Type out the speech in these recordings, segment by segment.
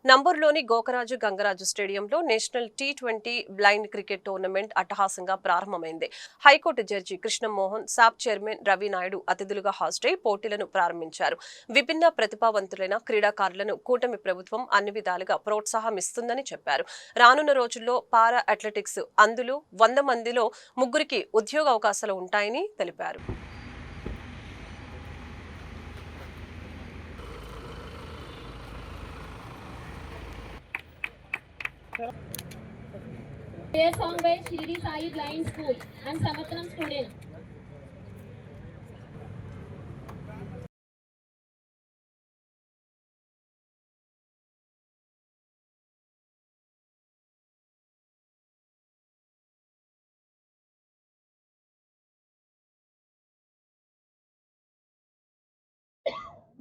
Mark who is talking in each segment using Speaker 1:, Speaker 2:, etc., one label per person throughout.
Speaker 1: నంబూరులోని గోకరాజు గంగరాజు స్టేడియంలో national T20 blind cricket tournament అట్టహాసంగా ప్రారంభమైంది. హైకోర్టు జడ్జి కృష్ణమోహన్, సాబ్ చైర్మన్ రవి నాయుడు అతిథులుగా హాజరై పోటీలను ప్రారంభించారు. విభిన్న ప్రతిభావంతులైన క్రీడాకారులను కూటమి ప్రభుత్వం అన్ని విధాలుగా ప్రోత్సాహమిస్తుందని చెప్పారు. రానున్న రోజుల్లో పారా అథ్లెటిక్స్ అందులో 100 మందిలో ముగ్గురికి ఉద్యోగ అవకాశాలు ఉంటాయని తెలిపారు.
Speaker 2: Their song by Shirdi Sai Blind School and Samatram student.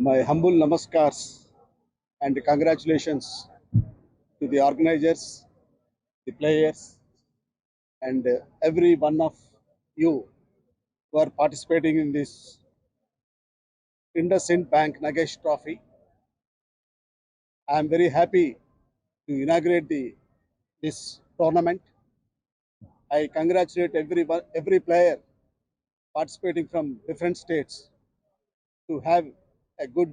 Speaker 3: My humble namaskars and congratulations to the organizers, the players, and every one of you who are participating in this IndusInd Bank Nagesh Trophy. I am very happy to inaugurate this tournament. I congratulate every player participating from different states to have a good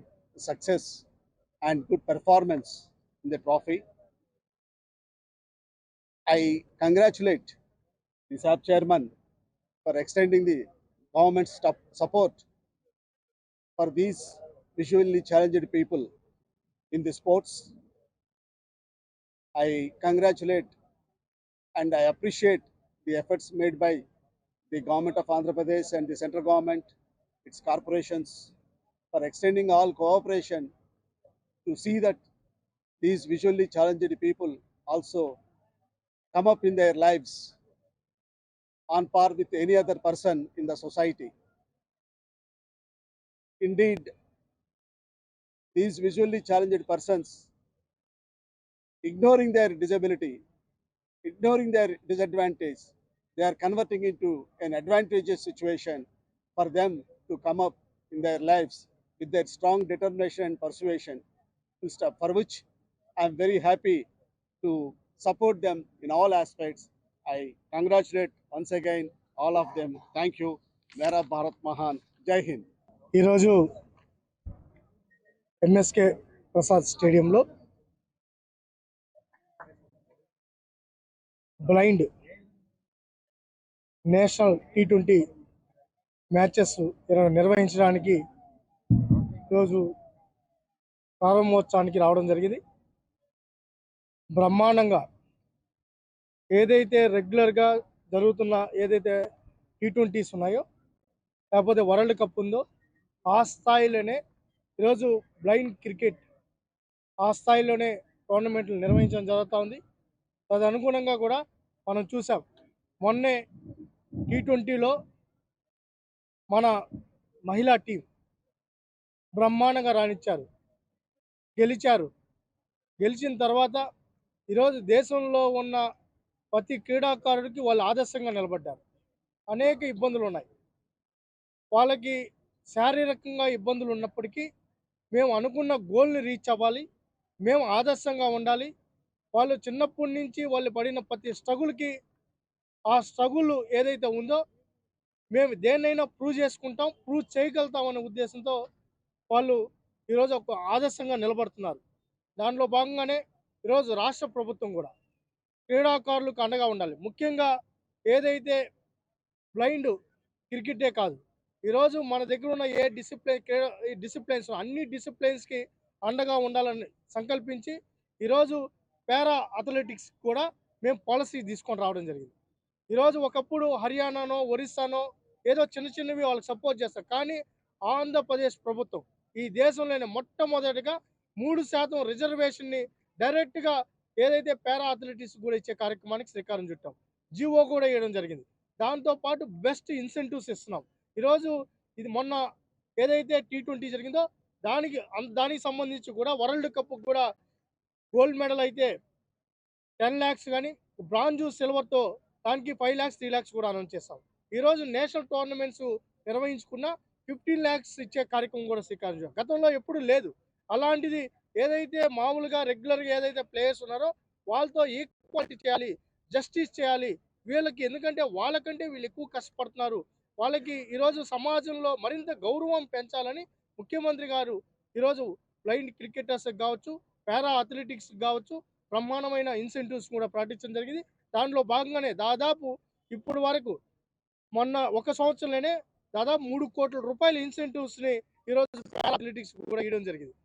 Speaker 3: success and good performance in the trophy. I congratulate the SAP chairman for extending the government's support for these visually challenged people in the sports. I congratulate and I appreciate the efforts made by the government of Andhra Pradesh and the central government, its corporations, for extending all cooperation to see that these visually challenged people also come up in their lives on par with any other person in the society. Indeed, these visually challenged persons, ignoring their disability, ignoring their disadvantage, they are converting into an advantageous situation for them to come up in their lives with their strong determination and persuasion, for which I am very happy to support them in all aspects. I congratulate once again all of them. Thank you. Mera Bharat Mahan. Jai Hind.
Speaker 4: ఈరోజు MSK Prasad స్టేడియంలో blind national T20 matches నిర్వహించడానికి ఈరోజు ప్రారంభోత్సవానికి రావడం జరిగింది. బ్రహ్మాండంగా ఏదైతే రెగ్యులర్గా జరుగుతున్న ఏదైతే టీ20s ఉన్నాయో, లేకపోతే వరల్డ్ కప్ ఉందో, ఆ స్థాయిలోనే ఈరోజు బ్లైండ్ క్రికెట్ ఆ స్థాయిలోనే టోర్నమెంట్లు నిర్వహించడం జరుగుతూ ఉంది. తదనుగుణంగా కూడా మనం చూసాం, మొన్నే టీ20లో మన మహిళా టీం బ్రహ్మాండంగా రాణించారు, గెలిచారు. గెలిచిన తర్వాత ఈరోజు దేశంలో ఉన్న ప్రతి క్రీడాకారుడికి వాళ్ళు ఆదర్శంగా నిలబడ్డారు. అనేక ఇబ్బందులు ఉన్నాయి, వాళ్ళకి శారీరకంగా ఇబ్బందులు ఉన్నప్పటికీ మేము అనుకున్న గోల్ని రీచ్ అవ్వాలి, మేము ఆదర్శంగా ఉండాలి. వాళ్ళు చిన్నప్పటి నుంచి వాళ్ళు పడిన ప్రతి స్ట్రగుల్కి ఆ స్ట్రగుల్ ఏదైతే ఉందో మేము దేన్నైనా ప్రూవ్ చేసుకుంటాం, ప్రూవ్ చేయగలుగుతామనే ఉద్దేశంతో వాళ్ళు ఈరోజు ఒక ఆదర్శంగా నిలబడుతున్నారు. దానిలో భాగంగానే ఈరోజు రాష్ట్ర ప్రభుత్వం కూడా క్రీడాకారులకు అండగా ఉండాలి. ముఖ్యంగా ఏదైతే బ్లైండ్ క్రికెటే కాదు, ఈరోజు మన దగ్గర ఉన్న ఏ డిసిప్లిన్స్ అన్ని డిసిప్లిన్స్కి అండగా ఉండాలని సంకల్పించి ఈరోజు పారా అథ్లెటిక్స్ కూడా మేము పాలసీ తీసుకొని రావడం జరిగింది. ఈరోజు ఒకప్పుడు హర్యానానో ఒరిస్సానో ఏదో చిన్న చిన్నవి వాళ్ళకి సపోర్ట్ చేస్తారు, కానీ ఆంధ్రప్రదేశ్ ప్రభుత్వం ఈ దేశంలోనే మొట్టమొదటిగా 3% రిజర్వేషన్ని డైరెక్ట్గా ఏదైతే పారా అథ్లెటిక్స్ కూడా ఇచ్చే కార్యక్రమానికి శ్రీకారం చుట్టాం. జీవో కూడా వేయడం జరిగింది. దాంతోపాటు బెస్ట్ ఇన్సెంటివ్స్ ఇస్తున్నాం. ఈరోజు ఇది మొన్న ఏదైతే టీ20 జరిగిందో దానికి సంబంధించి కూడా వరల్డ్ కప్ కూడా గోల్డ్ మెడల్ అయితే 10 lakhs కానీ బ్రాంజు సిల్వర్తో దానికి 5 lakhs 3 lakhs కూడా అనౌన్స్ చేస్తాం. ఈరోజు నేషనల్ టోర్నమెంట్స్ నిర్వహించుకున్న 15 lakhs ఇచ్చే కార్యక్రమం కూడా శ్రీకారం చుట్టాం. గతంలో ఎప్పుడు లేదు. అలాంటిది ఏదైతే మామూలుగా రెగ్యులర్గా ఏదైతే ప్లేయర్స్ ఉన్నారో వాళ్ళతో ఈక్వాలిటీ చేయాలి, జస్టిస్ చేయాలి వీళ్ళకి. ఎందుకంటే వాళ్ళకంటే వీళ్ళు ఎక్కువ కష్టపడుతున్నారు. వాళ్ళకి ఈరోజు సమాజంలో మరింత గౌరవం పెంచాలని ముఖ్యమంత్రి గారు ఈరోజు బ్లైండ్ క్రికెటర్స్కి కావచ్చు, పారా అథ్లెటిక్స్కి కావచ్చు బ్రహ్మాండమైన ఇన్సెంటివ్స్ కూడా ప్రకటించడం జరిగింది. దాంట్లో భాగంగానే దాదాపు ఇప్పుడు వరకు మొన్న ఒక సంవత్సరంలోనే దాదాపు 3 కోట్ల రూపాయల ఇన్సెంటివ్స్ని ఈరోజు పారా అథ్లెటిక్స్ కూడా ఇవ్వడం జరిగింది.